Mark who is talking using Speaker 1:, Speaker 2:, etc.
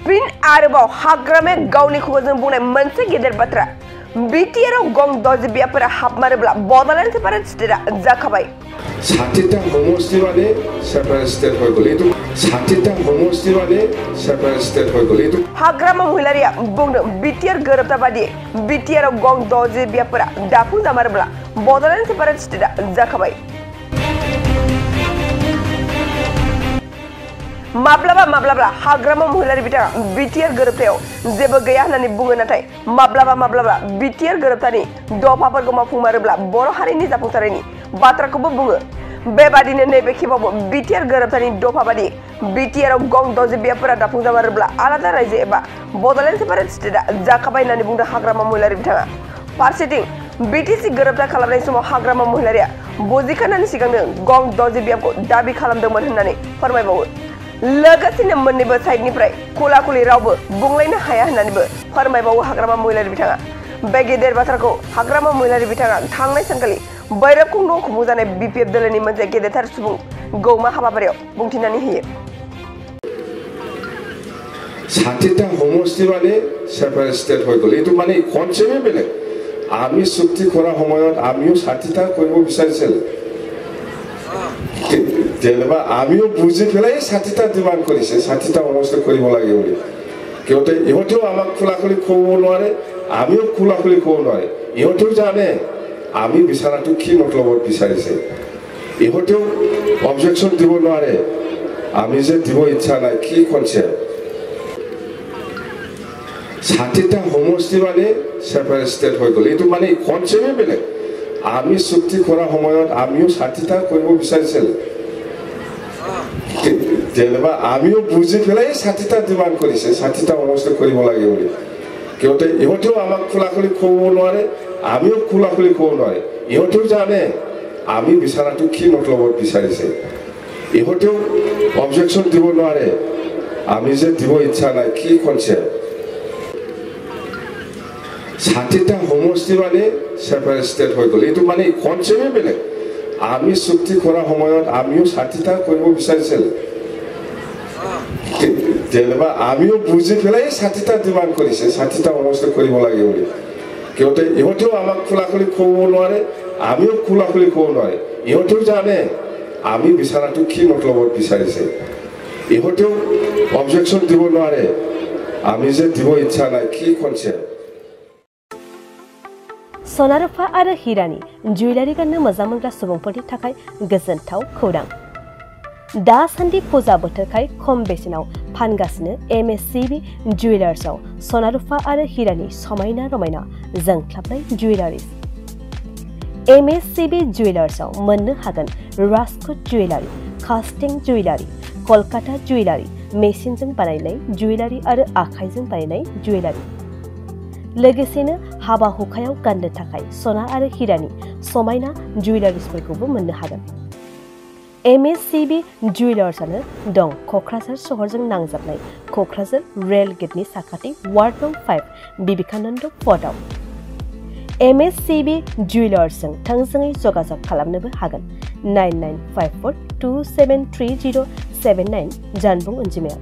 Speaker 1: fin आरोबाव हाग्रामे गावनि खुगाजों बुंनाय मोनसे गेदेर बाथ्रा बिटिआर गं दजिबियाफोरा हाबमारोब्ला बडलेण्ड सेपारेट स्टेटआ जाखाबाय
Speaker 2: साथिता समष्टि माने सेपारेट स्टेट হয়ে গেল এটো साथिता समष्टि माने सेपारेट स्टेट হয়ে গেল এটো
Speaker 1: हाग्रामा महिलारिया बुंदों बिटिआर गोरोबथा बादियै बिटिआर गं दजिबियाफोरा दाफुंजामारोब्ला बडलेण्ड सेपारेट स्टेटआ जाखाबाय माब्लाबा हाग्रामा महिलारि बिथाङा बिटिआर गोरोबथायाव जेबो गैया होननानै बुङो नाथाय माब्लाबा बिटिआर गोरोबथानि दफाफोरखौ मावफुंमारोब्ला बर' हारिनि जाफुंसारनायनि बाथ्राखौबो बुङो बेबादिनो नैबे खेबावबो बिटिआर गोरोबथानि दफा बादि बिटिआर गं दजिबियाफोरा दाफुंजामारोब्ला आलादा रायजो एबा बडलेण्ड सेपारेट स्टेटआ जाखाबाय होननानै बुंदों हाग्रामा महिलारि बिथाङा फारसेथिं बिटिसि गोरोबथा खालामनाय समाव हाग्रामा महिलारिया बजिखानानि सिगांनो गं दजिबियाखौ दाबि खालामदोंमोन होननानै फोरमायबावो लोगोसेनो मोन्नैबो साइडनिफ्राय खुला-खुलि रावबो बुंलायनो हाया होननानैबो फोरमायबावो हाग्रामा महिलारि बिथाङा बे गेदेर बाथ्राखौ हाग्रामा महिलारि बिथाङा थांनाय सानखालि बैरब खुंदुं खुंजानाय बिपिएफ दोलोनि मोनसे गेदेरथार सुबुं गौमा हाबाफारियाव बुंथिनानै होयो
Speaker 2: साथिता समष्टि माने सेपारेट स्टेट হয়ে গেল এটো মানে কনসেপ্টে বেলেগ আমি চুক্তি কৰা সময়ত আমিও সাথিতা কৰিব বিচাৰিছিল যেনেবা আমিও বুজি পেলাই সাথিতা ডিমান্ড কৰিছে সাথিতা সমষ্টি কৰিব লাগে বুলি কিয়তে ইহঁতেও আমাক খোলাখুলি ক'ব নোৱাৰে আমিও খোলাখুলি ক'ব নোৱাৰে ইহঁতেও জানে আমি বিচাৰাটো কি মতলবত বিচাৰিছে ইহঁতেও অবজেকশন দিব নোৱাৰে আমি যে দিব ইচ্ছা নাই কি কনসেপ্ট সাথিতা সমষ্টি মানে সেপারেট স্টেট হয়ে গেল এটো মানে কনসেপ্টে বেলেগ আমি চুক্তি কৰা সময়ত আমিও সাথিতা কৰিব বিচাৰিছিল যেনেবা আমিও বুজি পেলাই সাথিতা ডিমান্ড কৰিছে সাথিতা সমষ্টি কৰিব লাগে বুলি কিয়তে ইহঁতেও আমাক খোলাখুলি ক'ব নোৱাৰে আমিও খোলাখুলি ক'ব নোৱাৰে ইহঁতেও জানে আমি বিচাৰাটো কি মতলবত বিচাৰিছে ইহঁতেও অবজেকশন দিব নোৱাৰে আমি যে দিব ইচ্ছা নাই কি কনসেপ্ট সাথিতা সমষ্টি মানে সেপারেট স্টেট হয়ে গেল এটো মানে কনসেপ্টে বেলেগ আমি চুক্তি কৰা সময়ত আমিও সাথিতা কৰিব বিচাৰিছিল যেনেবা আমিও বুজি পেলাই সাথিতা ডিমান্ড কৰিছে সাথিতা সমষ্টি কৰিব লাগে বুলি কিয়তে ইহঁতেও আমাক খোলাখুলি ক'ব নোৱাৰে আমিও খোলাখুলি ক'ব নোৱাৰে ইহঁতেও জানে আমি বিচাৰাটো কি মতলবত বিচাৰিছে ইহঁতেও অবজেকশন দিব নোৱাৰে আমি যে দিব ইচ্ছা নাই কি কনসেপ্ট
Speaker 3: सनारुफा आरो हिरानि जुवेलारि गाननो मोजां मोनग्रा सुबुंफोरनि थाखाय गोजोनथाव खौरां दासान्दि फुजा बोथोरखाय खम बेसेनाव फानगासिनो एमएससीबी जुवेलार्सआव सनारुफा आरो हिरानि समायना रमायना जोंख्लाबनाय जुवेलारिज एमएससीबी जुवेलार्सआव मोननो हागोन Rajkot jewellery कास्टिं jewellery Kolkata jewellery मेसिनजों बानायनाय जुवेलारि आरो आखाइजों बानायनाय जुवेलारि लोगोसेनो हाबा हुखायाव गाननो थाखाय सना आरो हिरानि समायना जुवेलारिसफोरखौबो मोननो हागोन एमएससीबी जुवेलार्सआनो दं क'क्राझार सहरजों नांजाबनाय क'क्राझार रेल गेटनि साखाथि वार्ड नं 5 बिबेकानन्द फर्टआव एमएससीबी जुवेलार्सजों थोंजोङै जगाजग खालामनोबो हागोन 9954273079 जानबुं अनजिमायाव